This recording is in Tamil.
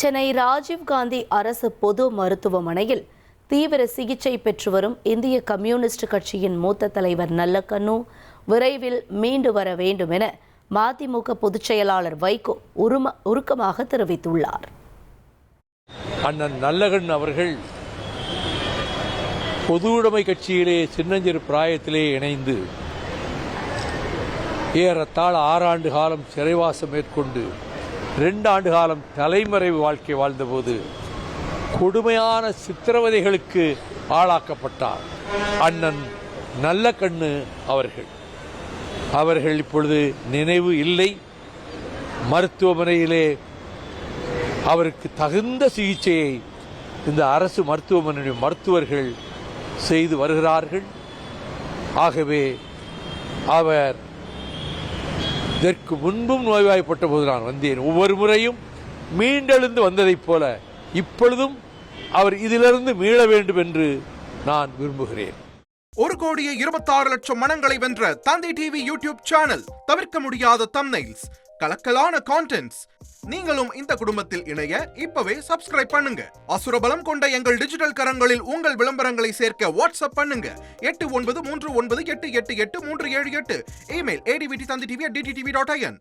சென்னை ராஜீவ்காந்தி அரசு பொது மருத்துவமனையில் தீவிர சிகிச்சை பெற்று வரும் இந்திய கம்யூனிஸ்ட் கட்சியின் மூத்த தலைவர் நல்லக்கண்ணு விரைவில் மீண்டு வர வேண்டும் என மதிமுக பொதுச் செயலாளர் வைகோ உருக்கமாக தெரிவித்துள்ளார். அண்ணன் நல்லக்கண்ணு அவர்கள் பொதுவுடைமை கட்சியிலே சின்னஞ்சிறு பிராயத்திலே இணைந்து ஏறத்தாழ 6 ஆண்டு காலம் சிறைவாசம் மேற்கொண்டு 2 ஆண்டு காலம் தலைமறைவு வாழ்க்கை வாழ்ந்தபோது கொடுமையான சித்திரவதைகளுக்கு ஆளாக்கப்பட்டார் அண்ணன் நல்லக்கண்ணு அவர்கள் இப்பொழுது நினைவு இல்லை. மருத்துவமனையிலே அவருக்கு தகுந்த சிகிச்சையை இந்த அரசு மருத்துவமனையின் மருத்துவர்கள் செய்து வருகிறார்கள். ஆகவே அவர் இதற்கு முன்பும் நோய்வாய்ப்பட்ட போது நான் வந்தேன். ஒவ்வொரு முறையும் மீண்டெழுந்து வந்ததைப் போல இப்பொழுதும் அவர் இதிலிருந்து மீள வேண்டும் என்று நான் விரும்புகிறேன். 1,26,00,000 மனங்களை வென்ற தந்தி டிவி யூடியூப் சேனல். தவிர்க்க முடியாத தம்ப்நெயில்ஸ், கலக்கலான கான்டென்ட்ஸ். நீங்களும் இந்த குடும்பத்தில் இணைய இப்பவே சப்ஸ்கிரைப் பண்ணுங்க. அசுரபலம் கொண்ட எங்கள் டிஜிட்டல் கரங்களில் உங்கள் விளம்பரங்களை சேர்க்க வாட்ஸ்அப் பண்ணுங்க. 8939888378. Email advttv@dttv.in.